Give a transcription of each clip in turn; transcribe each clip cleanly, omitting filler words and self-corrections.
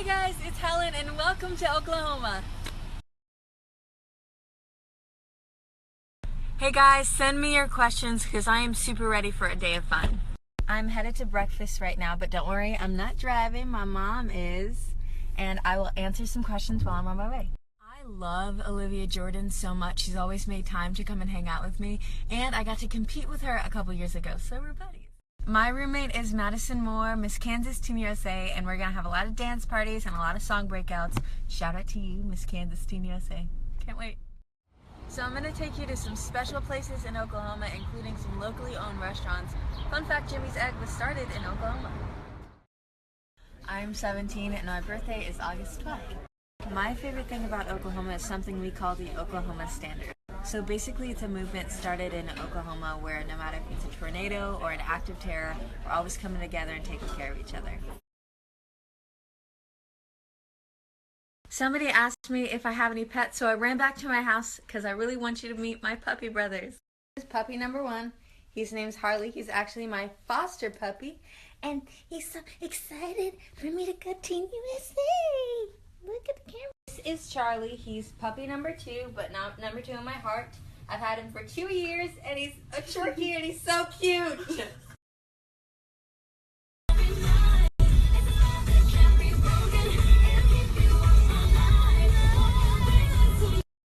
guys, it's Helen and welcome to Oklahoma. Hey guys, send me your questions because I am super ready for a day of fun. I'm headed to breakfast right now, but don't worry, I'm not driving, my mom is, and I will answer some questions while I'm on my way. I love Olivia Jordan so much. She's always made time to come and hang out with me, and I got to compete with her a couple years ago, so we're buddies. My roommate is Madison Moore, Miss Kansas Teen USA, and we're gonna have a lot of dance parties and a lot of song breakouts. Shout out to you, Miss Kansas Teen USA. Can't wait. So I'm gonna take you to some special places in Oklahoma, including some locally owned restaurants. Fun fact, Jimmy's Egg was started in Oklahoma. I'm 17 and my birthday is August 12th. My favorite thing about Oklahoma is something we call the Oklahoma Standard. So basically it's a movement started in Oklahoma where no matter if it's a tornado or an act of terror, we're always coming together and taking care of each other. Somebody asked me if I have any pets, so I ran back to my house because I really want you to meet my puppy brothers. This is puppy number 1. His name's Harley. He's actually my foster puppy, and he's so excited for me to go Teen USA. Look at the camera. This is Charlie. He's puppy number 2, but not number 2 in my heart. I've had him for 2 years, and he's a shorty, and he's so cute.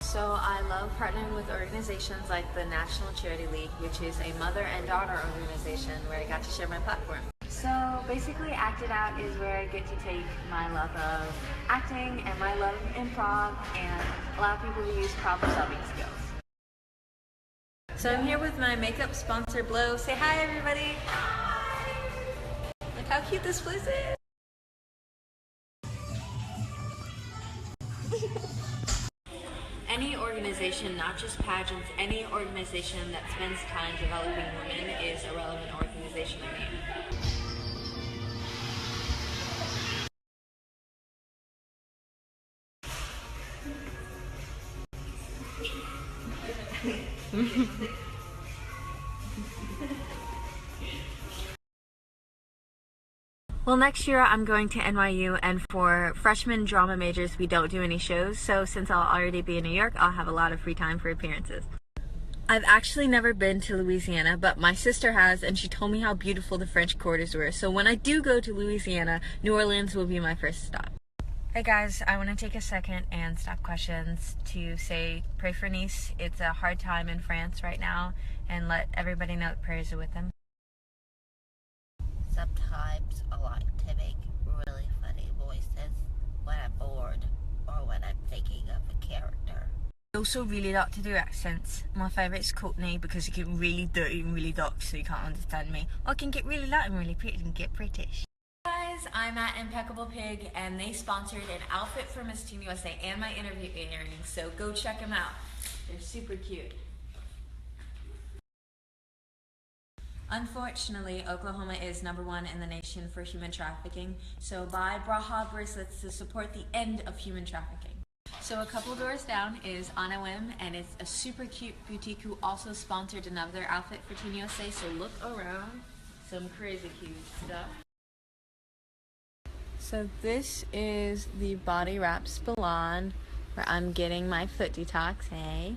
So I love partnering with organizations like the National Charity League, which is a mother and daughter organization where I got to share my platform. So basically Act It Out is where I get to take my love of acting and my love of improv and allow people to use problem solving skills. So I'm here with my makeup sponsor Blow. Say hi everybody! Hi! Look how cute this place is! Any organization, not just pageants, any organization that spends time developing women is a relevant organization to me. Well, next year I'm going to NYU, and for freshman drama majors we don't do any shows, so since I'll already be in New York, I'll have a lot of free time for appearances. I've actually never been to Louisiana, but my sister has, and she told me how beautiful the French quarters were, so when I do go to Louisiana, New Orleans will be my first stop. Hey guys, I want to take a second and stop questions to say pray for Nice. It's a hard time in France right now, and let everybody know that prayers are with them. Sometimes I like to make really funny voices when I'm bored or when I'm thinking of a character. I also really like to do accents. My favourite is Courtney because you get really dirty and really dark so you can't understand me. Or I can get really light and really pretty and get British. Guys, I'm at Impeccable Pig and they sponsored an outfit for Miss Teen USA and my interview earrings, so go check them out. They're super cute. Unfortunately, Oklahoma is #1 in the nation for human trafficking, so buy Braha bracelets to support the end of human trafficking. So a couple doors down is On a Whim, and it's a super cute boutique who also sponsored another outfit for Teen USA, so look around. Some crazy cute stuff. So this is the Body Wrap salon where I'm getting my foot detox, hey?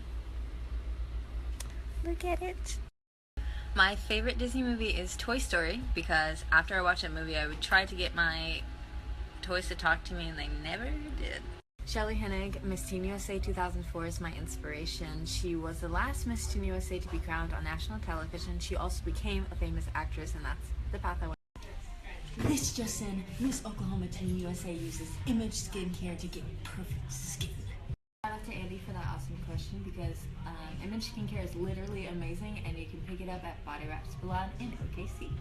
Look at it. My favorite Disney movie is Toy Story because after I watched that movie I would try to get my toys to talk to me and they never did. Shelly Hennig, Miss Teen USA 2004 is my inspiration. She was the last Miss Teen USA to be crowned on national television. She also became a famous actress, and that's the path I went. This just in, Miss Oklahoma Teen USA uses Image skincare to get perfect skin. Shout out to Andy for that awesome question because Image skincare is literally amazing and you can pick it up at Body Wrap Salon in OKC.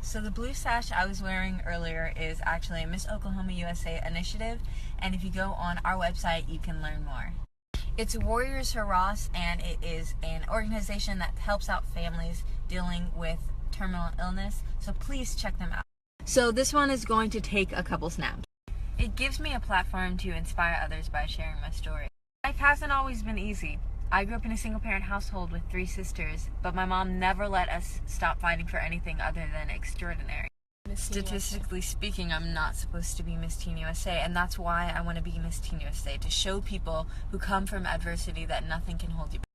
So the blue sash I was wearing earlier is actually a Miss Oklahoma USA initiative, and if you go on our website you can learn more. It's Warriors for Ross, and it is an organization that helps out families dealing with terminal illness, so please check them out. So this one is going to take a couple snaps. It gives me a platform to inspire others by sharing my story. Life hasn't always been easy. I grew up in a single-parent household with 3 sisters, but my mom never let us stop fighting for anything other than extraordinary. Miss Teen Statistically speaking, I'm not supposed to be Miss Teen USA, and that's why I want to be Miss Teen USA, to show people who come from adversity that nothing can hold you back.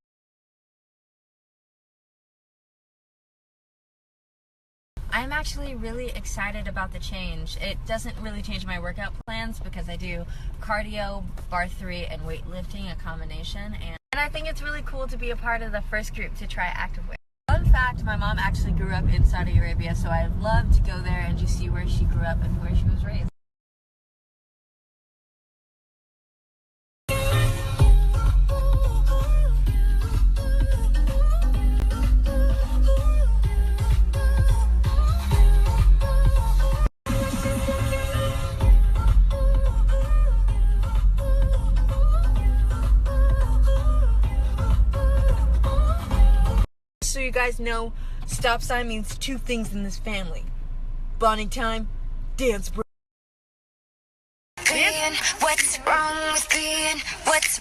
I'm actually really excited about the change. It doesn't really change my workout plans because I do cardio, bar 3, and weightlifting, a combination, and I think it's really cool to be a part of the first group to try activewear. Fun fact, my mom actually grew up in Saudi Arabia, so I'd love to go there and just see where she grew up and where she was raised. So you guys know, stop sign means 2 things in this family. Bonding time, dance break. What's wrong with being confident? What's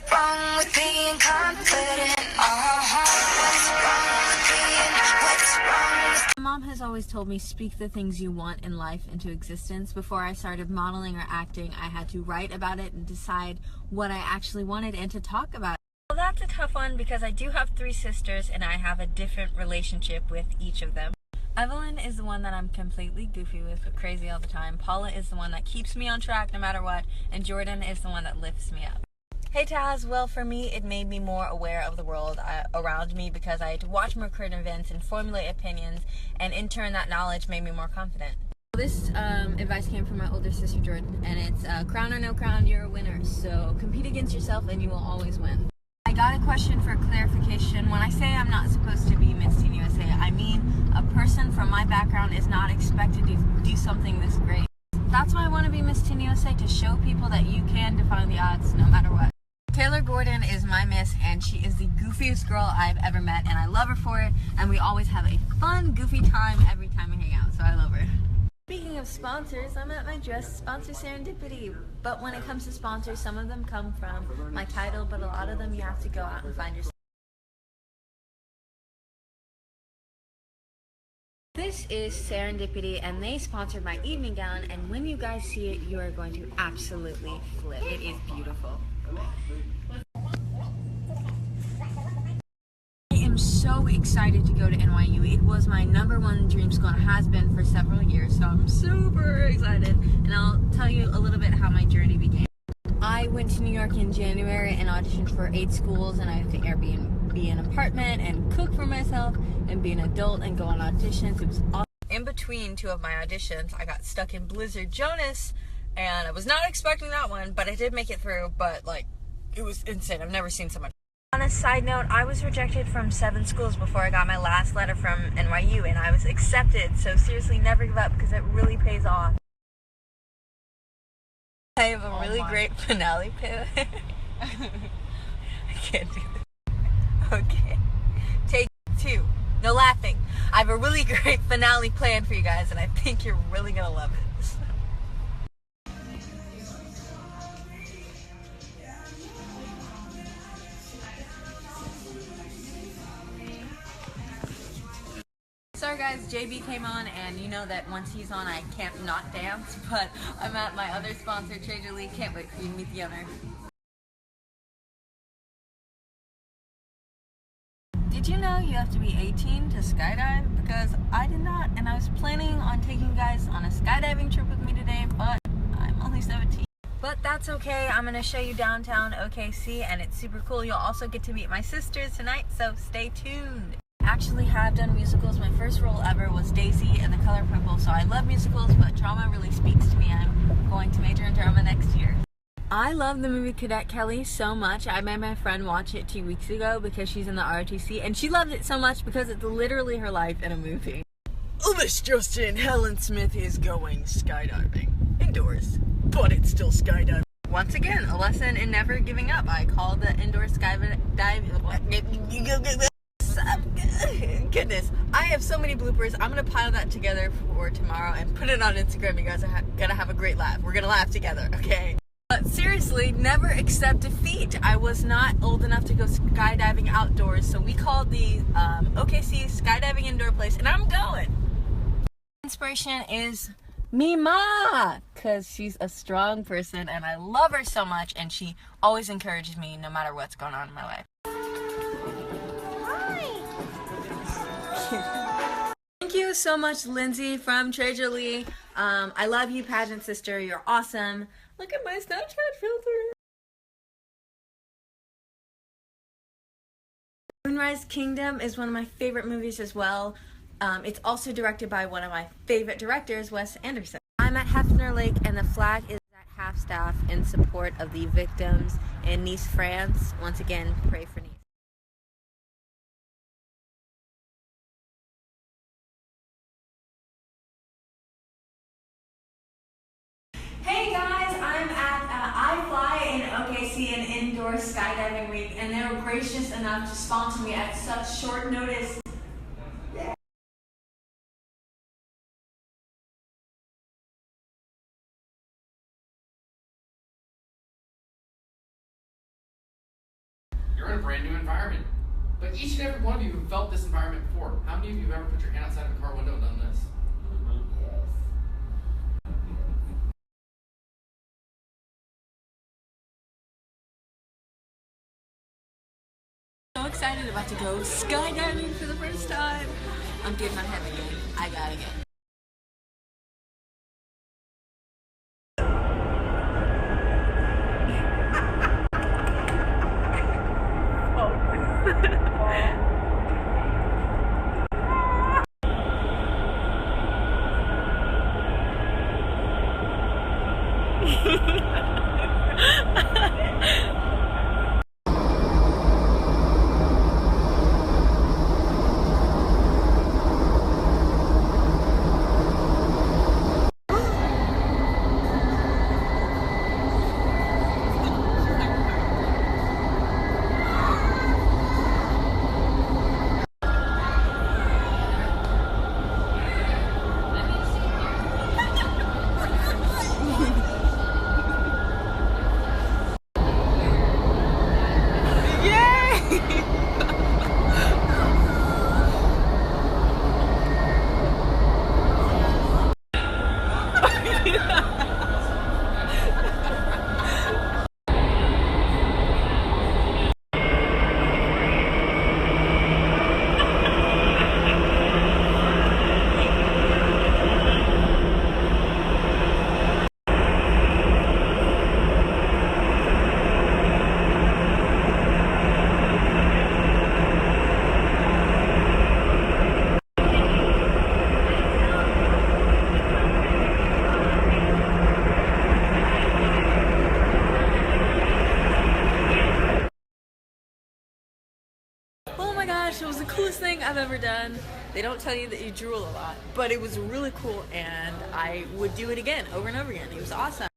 wrong with My mom has always told me, speak the things you want in life into existence. Before I started modeling or acting, I had to write about it and decide what I actually wanted and to talk about it. Well, that's a tough one because I do have 3 sisters and I have a different relationship with each of them. Evelyn is the one that I'm completely goofy with, crazy all the time. Paula is the one that keeps me on track no matter what, and Jordan is the one that lifts me up. Hey Taz, well for me it made me more aware of the world around me because I had to watch more current events and formulate opinions, and in turn that knowledge made me more confident. This advice came from my older sister Jordan, and it's crown or no crown, you're a winner, so compete against yourself and you will always win. I got a question for clarification. When I say I'm not supposed to be Miss Teen USA, I mean a person from my background is not expected to do something this great. That's why I want to be Miss Teen USA, to show people that you can defy the odds no matter what. Taylor Gordon is my miss, and she is the goofiest girl I've ever met, and I love her for it, and we always have a fun, goofy time every time we hang out, so I love her. Speaking of sponsors, I'm at my dress sponsor Serendipity, but when it comes to sponsors, some of them come from my title, but a lot of them you have to go out and find yourself. This is Serendipity, and they sponsored my evening gown, and when you guys see it, you are going to absolutely flip. It is beautiful. I am so excited to go to NYU. It was my #1 dream school and has been for several years, so I'm super excited, and I'll tell you a little bit how my journey began. I went to New York in January and auditioned for 8 schools, and I have to Airbnb an apartment and cook for myself and be an adult and go on auditions. It was awesome. In between 2 of my auditions, I got stuck in Blizzard Jonas, and I was not expecting that one, but I did make it through, but like, it was insane. I've never seen so much. On a side note, I was rejected from 7 schools before I got my last letter from NYU, and I was accepted, so seriously, never give up because it really pays off. I have a really great finale plan. I can't do this. Okay. Take 2. No laughing. I have a really great finale plan for you guys, and I think you're really gonna love it. Sorry guys, JB came on, and you know that once he's on I can't not dance, but I'm at my other sponsor, Trader Lee. Can't wait for you to meet the owner. Did you know you have to be 18 to skydive? Because I did not, and I was planning on taking you guys on a skydiving trip with me today, but I'm only 17. But that's okay, I'm going to show you downtown OKC, and it's super cool. You'll also get to meet my sisters tonight, so stay tuned. Actually have done musicals. My first role ever was Daisy in The Color Purple, so I love musicals, but drama really speaks to me. I'm going to major in drama next year. I love the movie Cadet Kelly so much. I made my friend watch it 2 weeks ago because she's in the ROTC, and she loved it so much because it's literally her life in a movie. Oh, Miss Justin, Hellen Smith is going skydiving. Indoors, but it's still skydiving. Once again, a lesson in never giving up. I called the indoor skydiving. Goodness, I have so many bloopers. I'm gonna pile that together for tomorrow and put it on Instagram. You guys are gonna have a great laugh. We're gonna laugh together, okay? But seriously, never accept defeat. I was not old enough to go skydiving outdoors, so we called the OKC skydiving indoor place, and I'm going. Inspiration is Mima, because she's a strong person and I love her so much, and she always encourages me no matter what's going on in my life. Hi. Thank you so much, Lindsay from Treasure Lee. I love you, pageant sister. You're awesome. Look at my Snapchat filter. Moonrise Kingdom is one of my favorite movies as well. It's also directed by one of my favorite directors, Wes Anderson. I'm at Hefner Lake, and the flag is at half-staff in support of the victims in Nice, France. Once again, pray for Nice. Hey guys, I'm at iFly in OKC, an indoor skydiving week, and they were gracious enough to sponsor me at such short notice. You're in a brand new environment. But each and every one of you have felt this environment before. How many of you have ever put your hand outside of a car window and done this? So excited, about to go skydiving for the first time. I'm getting my head again. I gotta get. Oh my gosh, it was the coolest thing I've ever done. They don't tell you that you drool a lot, but it was really cool, and I would do it again, over and over again. It was awesome.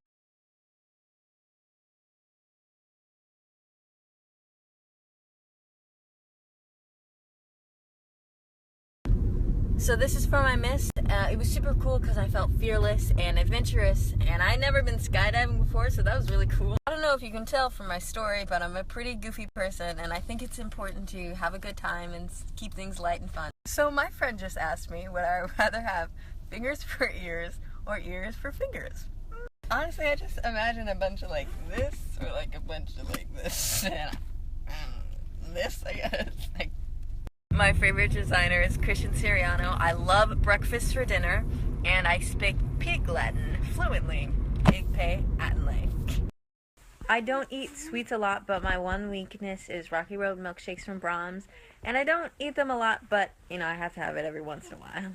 So this is for my miss. It was super cool because I felt fearless and adventurous, and I'd never been skydiving before, so that was really cool. I don't know if you can tell from my story, but I'm a pretty goofy person, and I think it's important to have a good time and keep things light and fun. So my friend just asked me, would I rather have fingers for ears or ears for fingers? Honestly, I just imagine a bunch of like this, or like a bunch of like this, and this, I guess. Like, my favorite designer is Christian Siriano. I love breakfast for dinner, and I speak Pig Latin fluently. Pig pay Attenley. I don't eat sweets a lot, but my one weakness is Rocky Road milkshakes from Brahms, and I don't eat them a lot, but you know, I have to have it every once in a while.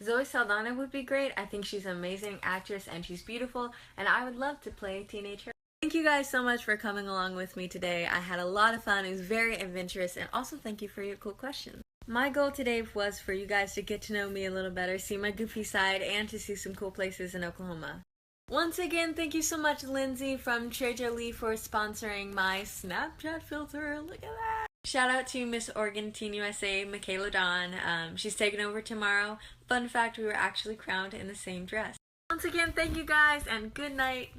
Zoe Saldana would be great. I think she's an amazing actress, and she's beautiful, and I would love to play teenage her. Thank you guys so much for coming along with me today. I had a lot of fun. It was very adventurous, and also thank you for your cool questions. My goal today was for you guys to get to know me a little better, see my goofy side, and to see some cool places in Oklahoma. Once again, thank you so much, Lindsay from Treasure Lee, for sponsoring my Snapchat filter. Look at that! Shout out to Miss Oregon Teen USA, Michaela Dawn. She's taking over tomorrow. Fun fact, we were actually crowned in the same dress. Once again, thank you guys, and good night.